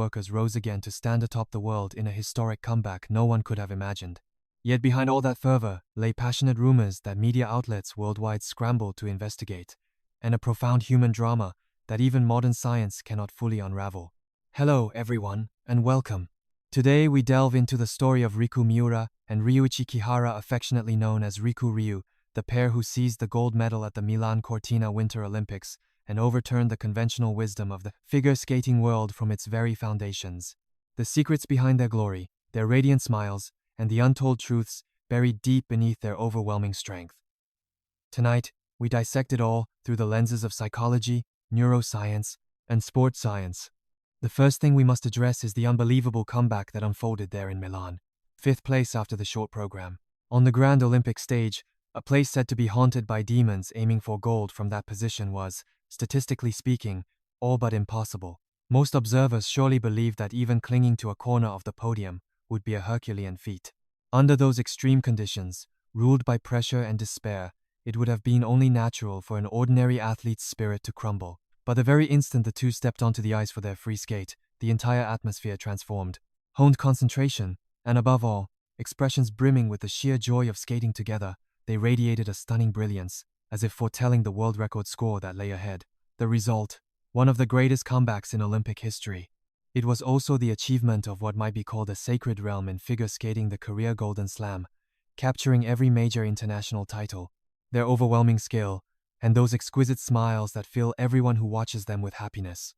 workers rose again to stand atop the world in a historic comeback no one could have imagined. Yet behind all that fervor lay passionate rumors that media outlets worldwide scrambled to investigate, and a profound human drama that even modern science cannot fully unravel. Hello, everyone, and welcome. Today we delve into the story of Riku Miura and Ryuichi Kihara, affectionately known as Riku-Ryu, the pair who seized the gold medal at the Milan-Cortina Winter Olympics and overturned the conventional wisdom of the figure skating world from its very foundations. The secrets behind their glory, their radiant smiles, and the untold truths buried deep beneath their overwhelming strength. Tonight, we dissect it all through the lenses of psychology, neuroscience, and sports science. The first thing we must address is the unbelievable comeback that unfolded there in Milan. 5th place after the short program. On the Grand Olympic stage, a place said to be haunted by demons aiming for gold from that position was, statistically speaking, all but impossible. Most observers surely believed that even clinging to a corner of the podium would be a Herculean feat. Under those extreme conditions, ruled by pressure and despair, it would have been only natural for an ordinary athlete's spirit to crumble. But the very instant the two stepped onto the ice for their free skate, the entire atmosphere transformed. Honed concentration, and above all, expressions brimming with the sheer joy of skating together, they radiated a stunning brilliance, as if foretelling the world record score that lay ahead. The result, one of the greatest comebacks in Olympic history. It was also the achievement of what might be called a sacred realm in figure skating, the career Golden Slam, capturing every major international title. Their overwhelming skill, and those exquisite smiles that fill everyone who watches them with happiness.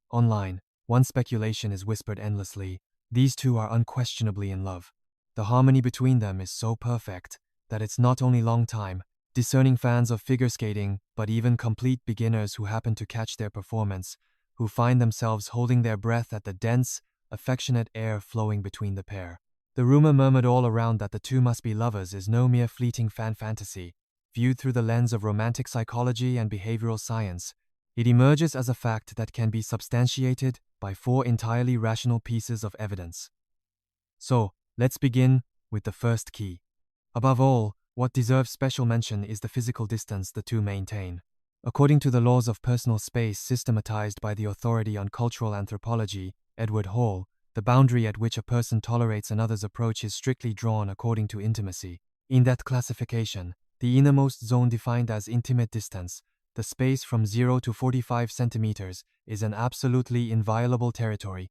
Online, one speculation is whispered endlessly: these two are unquestionably in love. The harmony between them is so perfect that it's not only long-time, discerning fans of figure skating, but even complete beginners who happen to catch their performance, who find themselves holding their breath at the dense, affectionate air flowing between the pair. The rumor murmured all around that the two must be lovers is no mere fleeting fan fantasy. Viewed through the lens of romantic psychology and behavioral science, it emerges as a fact that can be substantiated by 4 entirely rational pieces of evidence. So, let's begin with the first key. Above all, what deserves special mention is the physical distance the two maintain. According to the laws of personal space systematized by the authority on cultural anthropology, Edward Hall, the boundary at which a person tolerates another's approach is strictly drawn according to intimacy. In that classification, the innermost zone defined as intimate distance, the space from 0 to 45 centimeters, is an absolutely inviolable territory,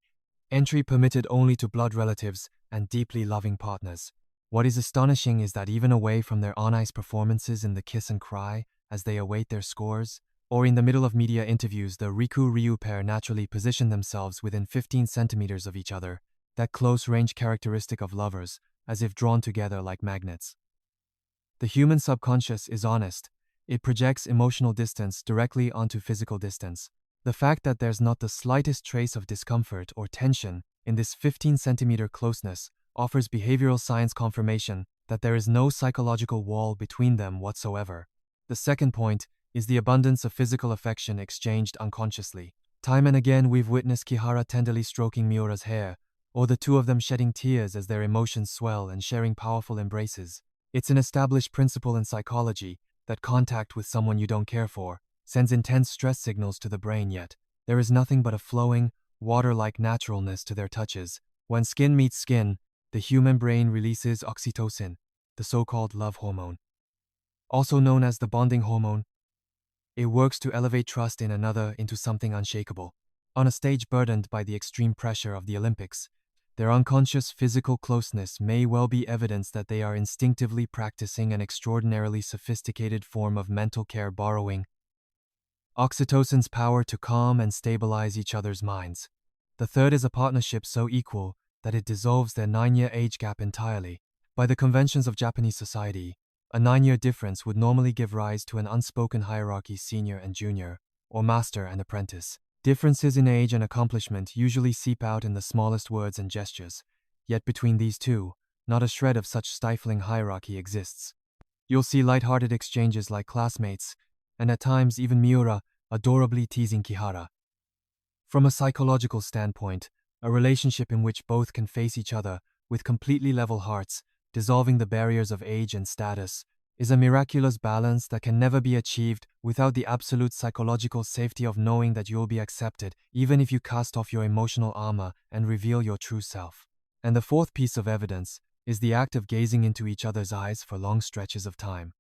entry permitted only to blood relatives and deeply loving partners. What is astonishing is that even away from their on-ice performances in the kiss and cry as they await their scores, or in the middle of media interviews, the Riku-Ryu pair naturally position themselves within 15 centimeters of each other, that close-range characteristic of lovers, as if drawn together like magnets. The human subconscious is honest. It projects emotional distance directly onto physical distance. The fact that there's not the slightest trace of discomfort or tension in this 15-centimeter closeness offers behavioral science confirmation that there is no psychological wall between them whatsoever. The second point is the abundance of physical affection exchanged unconsciously. Time and again we've witnessed Kihara tenderly stroking Miura's hair, or the two of them shedding tears as their emotions swell and sharing powerful embraces. It's an established principle in psychology that contact with someone you don't care for sends intense stress signals to the brain, yet there is nothing but a flowing, water-like naturalness to their touches. When skin meets skin, the human brain releases oxytocin, the so-called love hormone. Also known as the bonding hormone, it works to elevate trust in another into something unshakable. On a stage burdened by the extreme pressure of the Olympics, their unconscious physical closeness may well be evidence that they are instinctively practicing an extraordinarily sophisticated form of mental care, borrowing oxytocin's power to calm and stabilize each other's minds. The third is a partnership so equal that it dissolves their 9-year age gap entirely. By the conventions of Japanese society, a 9-year difference would normally give rise to an unspoken hierarchy: senior and junior, or master and apprentice. Differences in age and accomplishment usually seep out in the smallest words and gestures, yet between these two, not a shred of such stifling hierarchy exists. You'll see light-hearted exchanges like classmates, and at times even Miura adorably teasing Kihara. From a psychological standpoint, a relationship in which both can face each other with completely level hearts, dissolving the barriers of age and status, is a miraculous balance that can never be achieved without the absolute psychological safety of knowing that you'll be accepted, even if you cast off your emotional armor and reveal your true self. And the fourth piece of evidence is the act of gazing into each other's eyes for long stretches of time.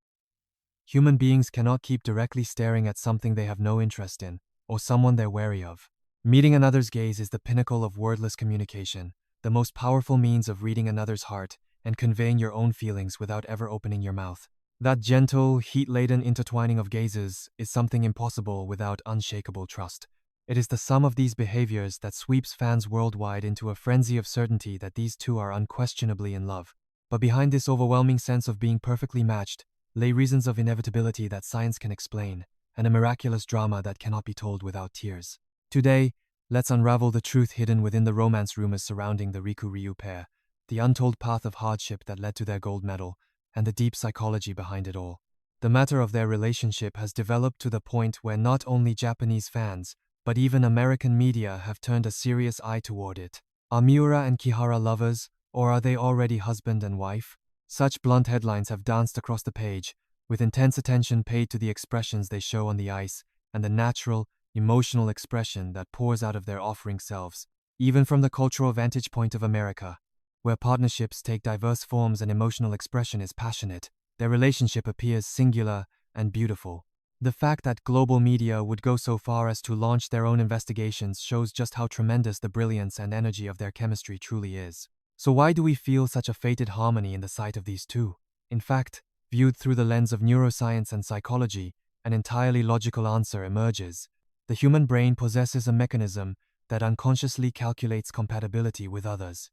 Human beings cannot keep directly staring at something they have no interest in, or someone they're wary of. Meeting another's gaze is the pinnacle of wordless communication, the most powerful means of reading another's heart and conveying your own feelings without ever opening your mouth. That gentle, heat-laden intertwining of gazes is something impossible without unshakable trust. It is the sum of these behaviors that sweeps fans worldwide into a frenzy of certainty that these two are unquestionably in love. But behind this overwhelming sense of being perfectly matched lay reasons of inevitability that science can explain, and a miraculous drama that cannot be told without tears. Today, let's unravel the truth hidden within the romance rumors surrounding the Riku-Ryu pair, the untold path of hardship that led to their gold medal, and the deep psychology behind it all. The matter of their relationship has developed to the point where not only Japanese fans, but even American media have turned a serious eye toward it. Are Miura and Kihara lovers, or are they already husband and wife? Such blunt headlines have danced across the page, with intense attention paid to the expressions they show on the ice and the natural, emotional expression that pours out of their offering selves. Even from the cultural vantage point of America, where partnerships take diverse forms and emotional expression is passionate, their relationship appears singular and beautiful. The fact that global media would go so far as to launch their own investigations shows just how tremendous the brilliance and energy of their chemistry truly is. So why do we feel such a fated harmony in the sight of these two? In fact, viewed through the lens of neuroscience and psychology, an entirely logical answer emerges. The human brain possesses a mechanism that unconsciously calculates compatibility with others.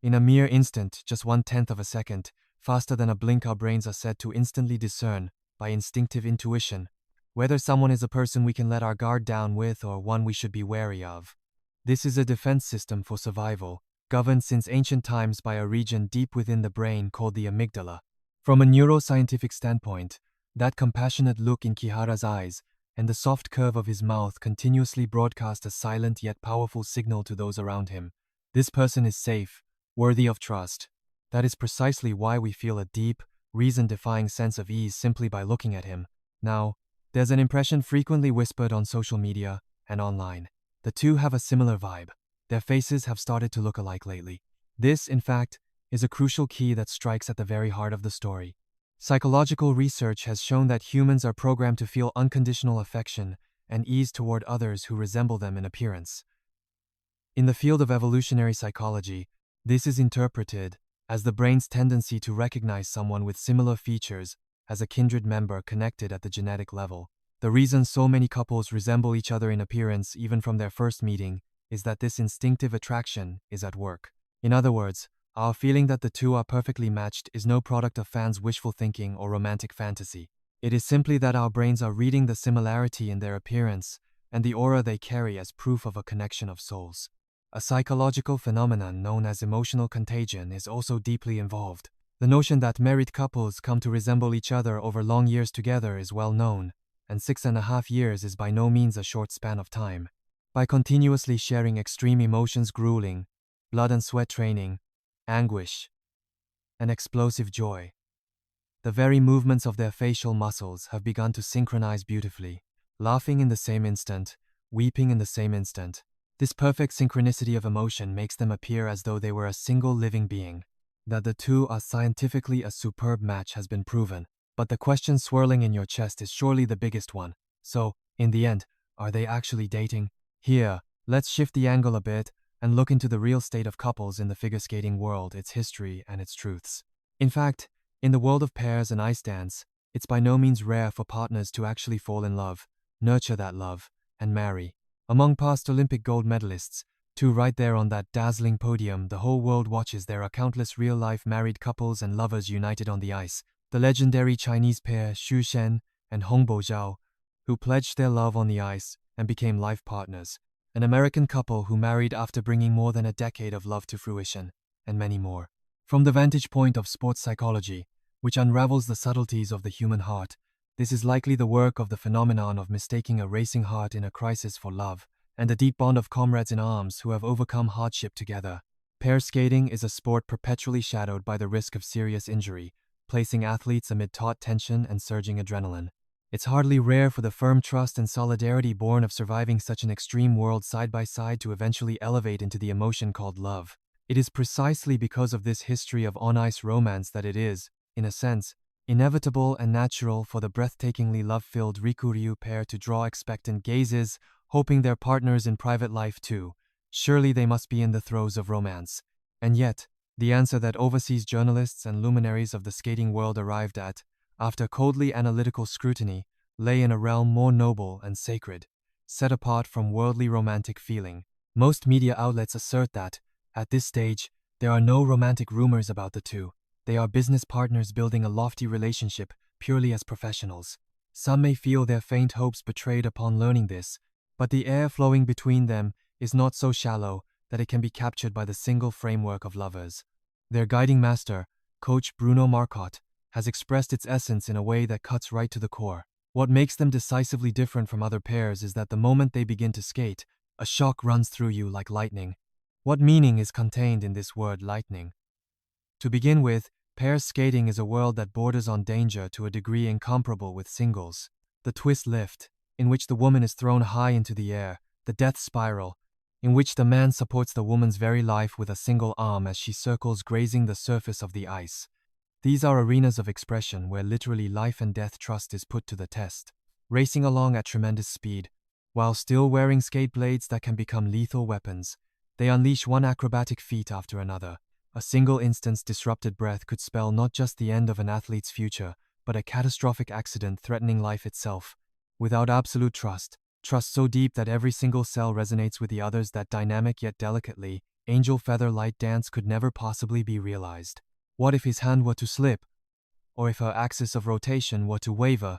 In a mere instant, just 1/10 of a second, faster than a blink, our brains are said to instantly discern, by instinctive intuition, whether someone is a person we can let our guard down with or one we should be wary of. This is a defense system for survival, governed since ancient times by a region deep within the brain called the amygdala. From a neuroscientific standpoint, that compassionate look in Kihara's eyes and the soft curve of his mouth continuously broadcast a silent yet powerful signal to those around him. This person is safe, worthy of trust. That is precisely why we feel a deep, reason-defying sense of ease simply by looking at him. Now, there's an impression frequently whispered on social media and online. The two have a similar vibe. Their faces have started to look alike lately. This, in fact, is a crucial key that strikes at the very heart of the story. Psychological research has shown that humans are programmed to feel unconditional affection and ease toward others who resemble them in appearance. In the field of evolutionary psychology, this is interpreted as the brain's tendency to recognize someone with similar features as a kindred member connected at the genetic level. The reason so many couples resemble each other in appearance even from their first meeting is that this instinctive attraction is at work. In other words, our feeling that the two are perfectly matched is no product of fans' wishful thinking or romantic fantasy. It is simply that our brains are reading the similarity in their appearance and the aura they carry as proof of a connection of souls. A psychological phenomenon known as emotional contagion is also deeply involved. The notion that married couples come to resemble each other over long years together is well known, and 6.5 years is by no means a short span of time. By continuously sharing extreme emotions, grueling, blood and sweat training, anguish, and explosive joy, the very movements of their facial muscles have begun to synchronize beautifully, laughing in the same instant, weeping in the same instant. This perfect synchronicity of emotion makes them appear as though they were a single living being. That the two are scientifically a superb match has been proven, but the question swirling in your chest is surely the biggest one. So, in the end, are they actually dating? Here, let's shift the angle a bit and look into the real state of couples in the figure skating world, its history and its truths. In fact, in the world of pairs and ice dance, it's by no means rare for partners to actually fall in love, nurture that love, and marry. Among past Olympic gold medalists, two right there on that dazzling podium the whole world watches, there are countless real-life married couples and lovers united on the ice. The legendary Chinese pair Xu Shen and Hong Bozhao, who pledged their love on the ice and became life partners. An American couple who married after bringing more than a decade of love to fruition, and many more. From the vantage point of sports psychology, which unravels the subtleties of the human heart, this is likely the work of the phenomenon of mistaking a racing heart in a crisis for love, and a deep bond of comrades in arms who have overcome hardship together. Pair skating is a sport perpetually shadowed by the risk of serious injury, placing athletes amid taut tension and surging adrenaline. It's hardly rare for the firm trust and solidarity born of surviving such an extreme world side by side to eventually elevate into the emotion called love. It is precisely because of this history of on-ice romance that it is, in a sense, inevitable and natural for the breathtakingly love-filled Riku-Ryu pair to draw expectant gazes, hoping their partners in private life too. Surely they must be in the throes of romance. And yet, the answer that overseas journalists and luminaries of the skating world arrived at, after coldly analytical scrutiny, lay in a realm more noble and sacred, set apart from worldly romantic feeling. Most media outlets assert that, at this stage, there are no romantic rumors about the two. They are business partners building a lofty relationship purely as professionals. Some may feel their faint hopes betrayed upon learning this, but the air flowing between them is not so shallow that it can be captured by the single framework of lovers. Their guiding master, coach Bruno Marcotte, has expressed its essence in a way that cuts right to the core. What makes them decisively different from other pairs is that the moment they begin to skate, a shock runs through you like lightning. What meaning is contained in this word lightning? To begin with, pairs skating is a world that borders on danger to a degree incomparable with singles. The twist lift, in which the woman is thrown high into the air, the death spiral, in which the man supports the woman's very life with a single arm as she circles grazing the surface of the ice. These are arenas of expression where literally life and death trust is put to the test. Racing along at tremendous speed, while still wearing skate blades that can become lethal weapons, they unleash one acrobatic feat after another. A single instant's disrupted breath could spell not just the end of an athlete's future, but a catastrophic accident threatening life itself. Without absolute trust so deep that every single cell resonates with the others, that dynamic yet delicately, angel feather light dance could never possibly be realized. What if his hand were to slip? Or if her axis of rotation were to waver,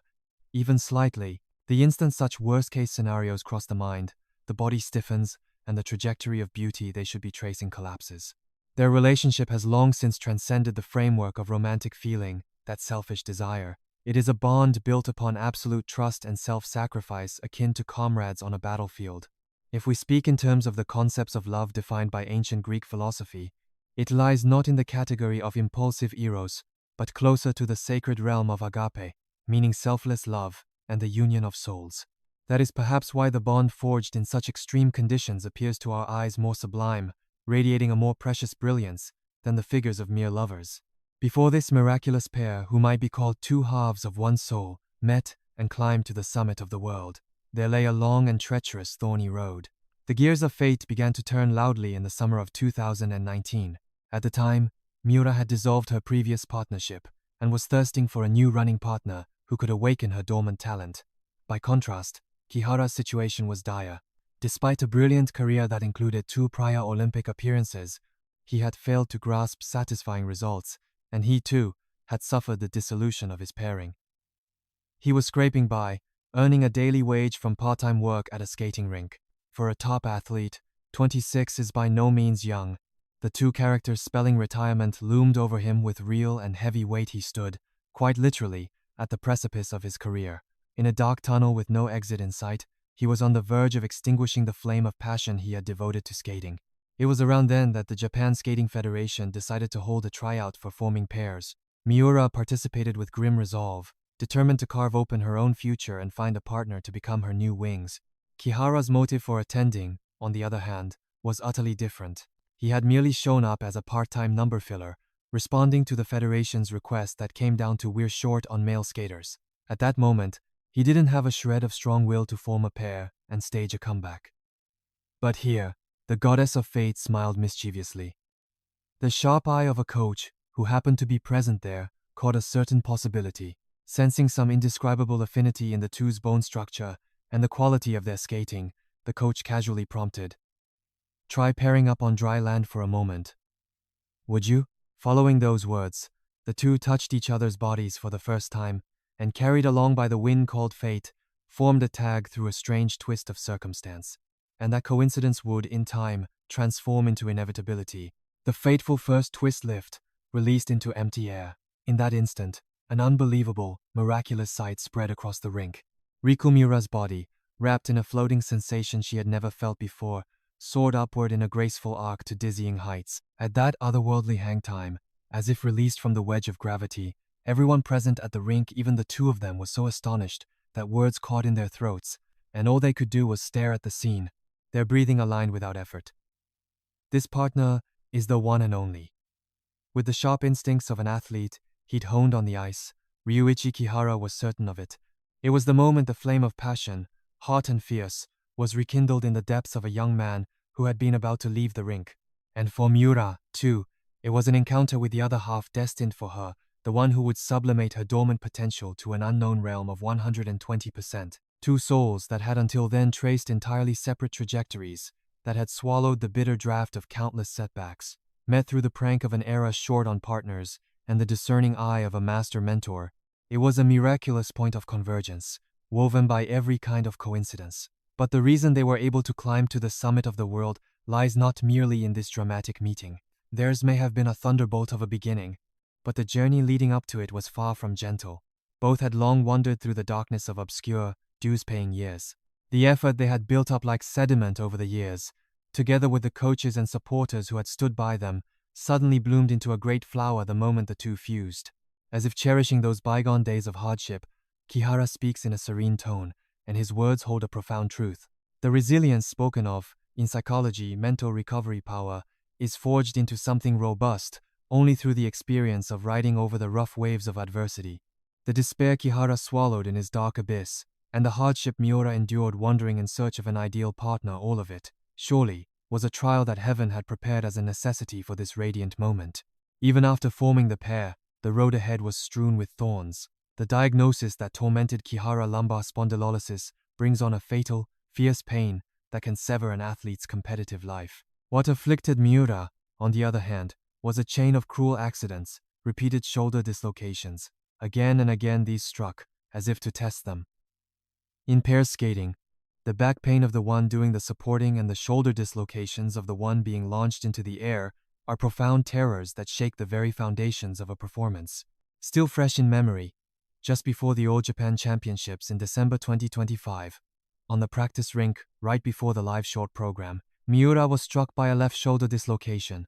even slightly? The instant such worst-case scenarios cross the mind, the body stiffens, and the trajectory of beauty they should be tracing collapses. Their relationship has long since transcended the framework of romantic feeling, that selfish desire. It is a bond built upon absolute trust and self-sacrifice, akin to comrades on a battlefield. If we speak in terms of the concepts of love defined by ancient Greek philosophy, it lies not in the category of impulsive eros, but closer to the sacred realm of agape, meaning selfless love and the union of souls. That is perhaps why the bond forged in such extreme conditions appears to our eyes more sublime, radiating a more precious brilliance than the figures of mere lovers. Before this miraculous pair, who might be called two halves of one soul, met and climbed to the summit of the world, there lay a long and treacherous thorny road. The gears of fate began to turn loudly in the summer of 2019. At the time, Miura had dissolved her previous partnership and was thirsting for a new running partner who could awaken her dormant talent. By contrast, Kihara's situation was dire. Despite a brilliant career that included 2 prior Olympic appearances, he had failed to grasp satisfying results, and he too had suffered the dissolution of his pairing. He was scraping by, earning a daily wage from part-time work at a skating rink. For a top athlete, 26 is by no means young. The two characters spelling retirement loomed over him with real and heavy weight. He stood, quite literally, at the precipice of his career. In a dark tunnel with no exit in sight, he was on the verge of extinguishing the flame of passion he had devoted to skating. It was around then that the Japan Skating Federation decided to hold a tryout for forming pairs. Miura participated with grim resolve, determined to carve open her own future and find a partner to become her new wings. Kihara's motive for attending, on the other hand, was utterly different. He had merely shown up as a part-time number filler, responding to the Federation's request that came down to "we're short on male skaters." At that moment, he didn't have a shred of strong will to form a pair and stage a comeback. But here, the goddess of fate smiled mischievously. The sharp eye of a coach, who happened to be present there, caught a certain possibility. Sensing some indescribable affinity in the two's bone structure and the quality of their skating, the coach casually prompted, "Try pairing up on dry land for a moment. Would you?" Following those words, the two touched each other's bodies for the first time, and carried along by the wind called fate, formed a tag through a strange twist of circumstance. And that coincidence would, in time, transform into inevitability. The fateful first twist lift, released into empty air. In that instant, an unbelievable, miraculous sight spread across the rink. Riku Miura's body, wrapped in a floating sensation she had never felt before, soared upward in a graceful arc to dizzying heights. At that otherworldly hang time, as if released from the wedge of gravity, Everyone present at the rink, even the two of them, was so astonished that words caught in their throats, and all they could do was stare at the scene, their breathing aligned without effort. This partner is the one and only. With the sharp instincts of an athlete he'd honed on the ice, Ryuichi Kihara was certain of it. It was the moment the flame of passion, hot and fierce, was rekindled in the depths of a young man who had been about to leave the rink. And for Miura, too, it was an encounter with the other half destined for her, the one who would sublimate her dormant potential to an unknown realm of 120%. Two souls that had until then traced entirely separate trajectories, that had swallowed the bitter draft of countless setbacks, met through the prank of an era short on partners and the discerning eye of a master mentor. It was a miraculous point of convergence, woven by every kind of coincidence. But the reason they were able to climb to the summit of the world lies not merely in this dramatic meeting. Theirs may have been a thunderbolt of a beginning, but the journey leading up to it was far from gentle. Both had long wandered through the darkness of obscure, dues-paying years. The effort they had built up like sediment over the years, together with the coaches and supporters who had stood by them, suddenly bloomed into a great flower the moment the two fused. As if cherishing those bygone days of hardship, Kihara speaks in a serene tone, and his words hold a profound truth. The resilience spoken of, in psychology, mental recovery power, is forged into something robust only through the experience of riding over the rough waves of adversity. The despair Kihara swallowed in his dark abyss, and the hardship Miura endured wandering in search of an ideal partner, all of it, surely, was a trial that heaven had prepared as a necessity for this radiant moment. Even after forming the pair, the road ahead was strewn with thorns. The diagnosis that tormented Kihara, lumbar spondylolysis, brings on a fatal, fierce pain that can sever an athlete's competitive life. What afflicted Miura, on the other hand, was a chain of cruel accidents, repeated shoulder dislocations. Again and again these struck, as if to test them. In pair skating, the back pain of the one doing the supporting and the shoulder dislocations of the one being launched into the air are profound terrors that shake the very foundations of a performance. Still fresh in memory, just before the All Japan Championships in December 2025, on the practice rink right before the live short program, Miura was struck by a left shoulder dislocation,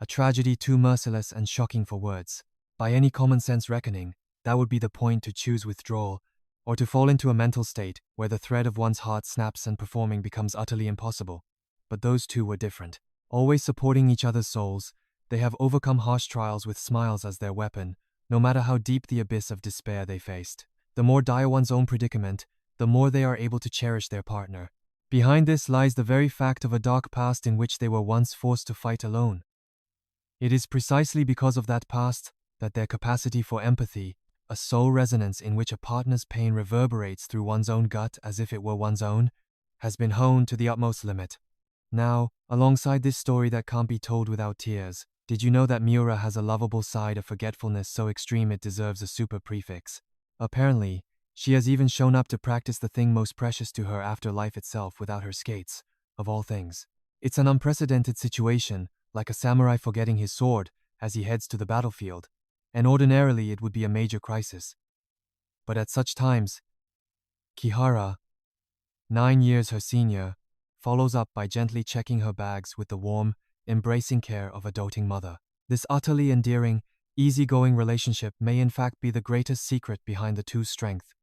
a tragedy too merciless and shocking for words. By any common sense reckoning, that would be the point to choose withdrawal, or to fall into a mental state where the thread of one's heart snaps and performing becomes utterly impossible. But those two were different. Always supporting each other's souls, they have overcome harsh trials with smiles as their weapon, no matter how deep the abyss of despair they faced. The more dire one's own predicament, the more they are able to cherish their partner. Behind this lies the very fact of a dark past in which they were once forced to fight alone. It is precisely because of that past that their capacity for empathy, a soul resonance in which a partner's pain reverberates through one's own gut as if it were one's own, has been honed to the utmost limit. Now, alongside this story that can't be told without tears, did you know that Miura has a lovable side of forgetfulness so extreme it deserves a super prefix? Apparently, she has even shown up to practice the thing most precious to her after life itself without her skates, of all things. It's an unprecedented situation, like a samurai forgetting his sword as he heads to the battlefield, and ordinarily it would be a major crisis. But at such times, Kihara, 9 years her senior, follows up by gently checking her bags with the warm, embracing care of a doting mother. This utterly endearing, easygoing relationship may in fact be the greatest secret behind the two's strength.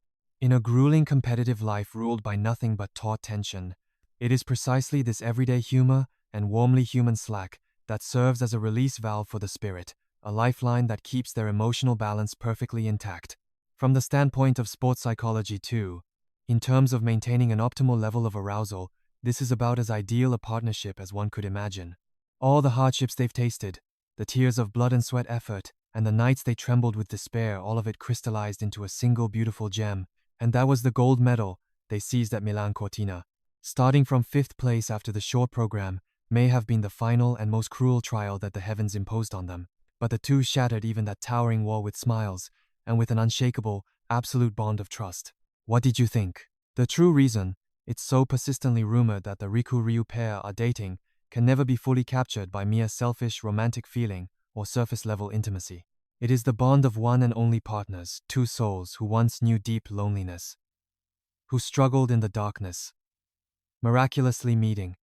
In a grueling competitive life ruled by nothing but taut tension, it is precisely this everyday humor and warmly human slack that serves as a release valve for the spirit, a lifeline that keeps their emotional balance perfectly intact. From the standpoint of sports psychology too, in terms of maintaining an optimal level of arousal, this is about as ideal a partnership as one could imagine. All the hardships they've tasted, the tears of blood and sweat effort, and the nights they trembled with despair, all of it crystallized into a single beautiful gem, and that was the gold medal they seized at Milan-Cortina. Starting from 5th place after the short program may have been the final and most cruel trial that the heavens imposed on them, but the two shattered even that towering wall with smiles, and with an unshakable, absolute bond of trust. What did you think? The true reason it's so persistently rumored that the Riku-Ryu pair are dating can never be fully captured by mere selfish romantic feeling or surface-level intimacy. It is the bond of one and only partners, two souls who once knew deep loneliness, who struggled in the darkness, miraculously meeting,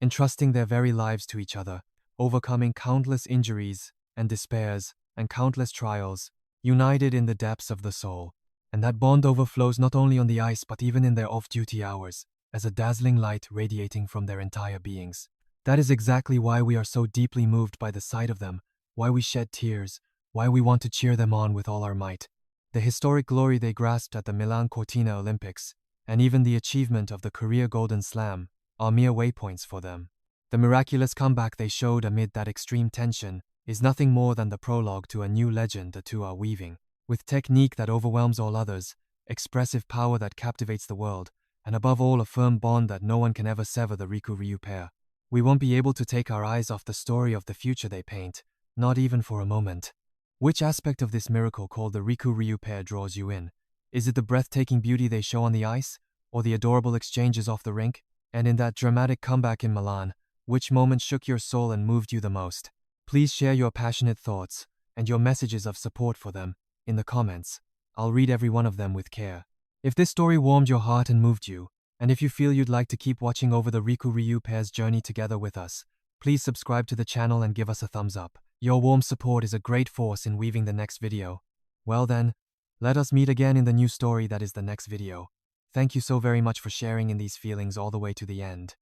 entrusting their very lives to each other, overcoming countless injuries and despairs and countless trials, united in the depths of the soul. And that bond overflows not only on the ice but even in their off-duty hours, as a dazzling light radiating from their entire beings. That is exactly why we are so deeply moved by the sight of them, why we shed tears, why we want to cheer them on with all our might. The historic glory they grasped at the Milan-Cortina Olympics, and even the achievement of the Korea Golden Slam, are mere waypoints for them. The miraculous comeback they showed amid that extreme tension is nothing more than the prologue to a new legend the two are weaving. With technique that overwhelms all others, expressive power that captivates the world, and above all a firm bond that no one can ever sever, the Riku-Ryu pair. We won't be able to take our eyes off the story of the future they paint, not even for a moment. Which aspect of this miracle called the Riku-Ryu pair draws you in? Is it the breathtaking beauty they show on the ice, or the adorable exchanges off the rink? And in that dramatic comeback in Milan, which moment shook your soul and moved you the most? Please share your passionate thoughts and your messages of support for them in the comments. I'll read every one of them with care. If this story warmed your heart and moved you, and if you feel you'd like to keep watching over the Riku-Ryu pair's journey together with us, please subscribe to the channel and give us a thumbs up. Your warm support is a great force in weaving the next video. Well then, let us meet again in the new story that is the next video. Thank you so very much for sharing in these feelings all the way to the end.